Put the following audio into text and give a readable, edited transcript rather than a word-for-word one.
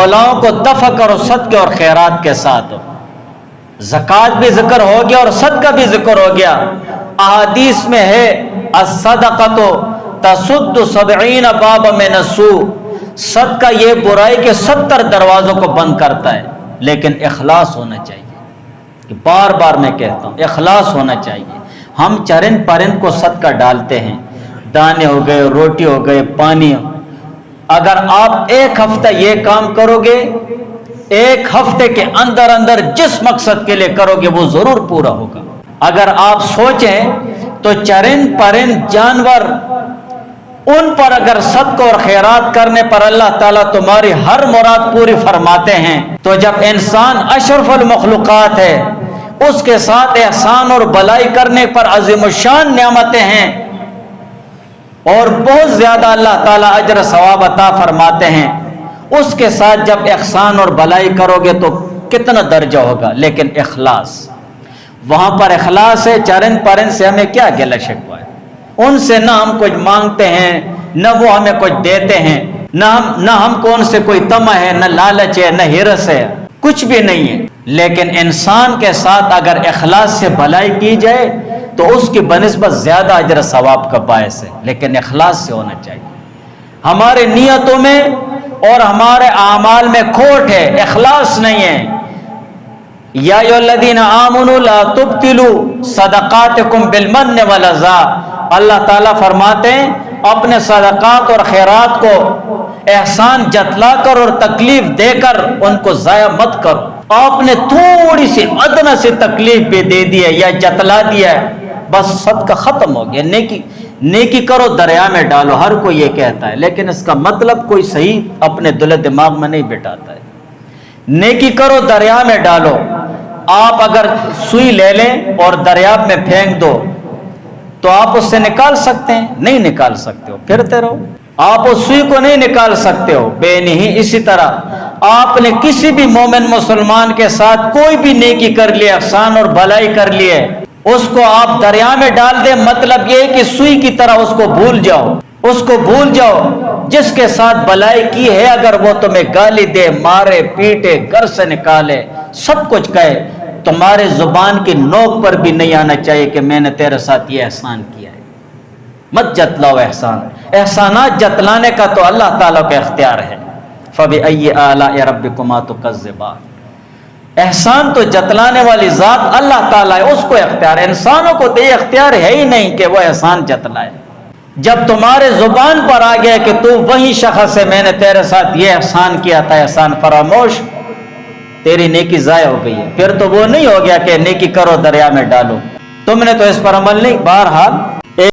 اولاؤں کو دفع کرو صدقے اور خیرات کے ساتھ. زکوٰۃ بھی ذکر ہو گیا اور صدقہ بھی ذکر ہو گیا. احادیث میں ہے الصدقۃ تصد 70 بابا من السوء. صدقہ یہ برائی کے 70 دروازوں کو بند کرتا ہے، لیکن اخلاص ہونا چاہیے. بار بار میں کہتا ہوں اخلاص ہونا چاہیے. ہم چرند پرند کو صدقہ ڈالتے ہیں، دانے ہو گئے، روٹی ہو گئے، پانی. اگر آپ ایک ہفتہ یہ کام کرو گے، ایک ہفتے کے اندر اندر جس مقصد کے لیے کرو گے وہ ضرور پورا ہوگا. اگر آپ سوچیں تو چرند پرند جانور، ان پر اگر صدقہ اور خیرات کرنے پر اللہ تعالیٰ تمہاری ہر مراد پوری فرماتے ہیں، تو جب انسان اشرف المخلوقات ہے، اس کے ساتھ احسان اور بلائی کرنے پر عظیم الشان نعمتیں ہیں اور بہت زیادہ اللہ تعالیٰ اجر ثواب عطا فرماتے ہیں، اس کے ساتھ جب احسان اور بلائی کرو گے تو کتنا درجہ ہوگا. لیکن اخلاص، وہاں پر اخلاص ہے. چرند پرند سے ہمیں کیا گلہ شکوہ ہے؟ ان سے نہ ہم کچھ مانگتے ہیں، نہ وہ ہمیں کچھ دیتے ہیں، نہ ہم کو ان سے کوئی طمع ہے، نہ لالچ ہے، نہ ہرس ہے، کچھ بھی نہیں ہے. لیکن انسان کے ساتھ اگر اخلاص سے بھلائی کی جائے تو اس کی بنسبت زیادہ اجر ثواب کا باعث ہے. لیکن اخلاص سے ہونا چاہیے. ہمارے نیتوں میں اور ہمارے اعمال میں کھوٹ ہے، اخلاص نہیں ہے. یا ایھا الذین آمنوا لا تبطلوا صدقاتکم بالمن والاذی. اللہ تعالیٰ فرماتے ہیں اپنے صدقات اور خیرات کو احسان جتلا کر اور تکلیف دے کر ان کو ضائع مت کرو. آپ نے تھوڑی سی ادنا سی تکلیف بھی دے دی ہے یا جتلا دیا ہے، بس صدقہ ختم ہو گیا. نیکی کرو، دریا میں ڈالو، ہر کوئی یہ کہتا ہے، لیکن اس کا مطلب کوئی صحیح اپنے دل دماغ میں نہیں بٹھاتا ہے. نیکی کرو، دریا میں ڈالو. آپ اگر سوئی لے لیں اور دریا میں پھینک دو تو آپ اس سے نکال سکتے ہیں؟ نہیں نکال سکتے ہو، پھرتے رہو. آپ اس سوئی کو نہیں نکال سکتے ہو. بے نہیں. اسی طرح آپ نے کسی بھی مومن مسلمان کے ساتھ کوئی بھی نیکی کر لی، احسان اور بھلائی کر لی ہے، اس کو آپ دریا میں ڈال دیں، مطلب یہ کہ سوئی کی طرح اس کو بھول جاؤ. اس کو بھول جاؤ. جس کے ساتھ بھلائی کی ہے اگر وہ تمہیں گالی دے، مارے، پیٹے، گھر سے نکالے، سب کچھ کہے، تمہارے زبان کی نوک پر بھی نہیں آنا چاہیے کہ میں نے تیرے ساتھ یہ احسان کیا ہے. مت جتلاؤ احسان. احسانات جتلانے کا تو اللہ تعالیٰ کا اختیار ہے. فَبِأَيِّ آلَاءِ رَبِّكُمَا تُكَذِّبَانِ. احسان تو جتلانے والی ذات اللہ تعالیٰ ہے، اس کو اختیار ہے. انسانوں کو تو یہ اختیار ہے ہی نہیں کہ وہ احسان جتلائے. جب تمہارے زبان پر آ گیا کہ تو وہی شخص ہے، میں نے تیرے ساتھ یہ احسان کیا تھا، احسان فراموش، تیری نیکی ضائع ہو گئی ہے. پھر تو وہ نہیں ہو گیا کہ نیکی کرو دریا میں ڈالو. تم نے تو اس پر عمل نہیں. بہرحال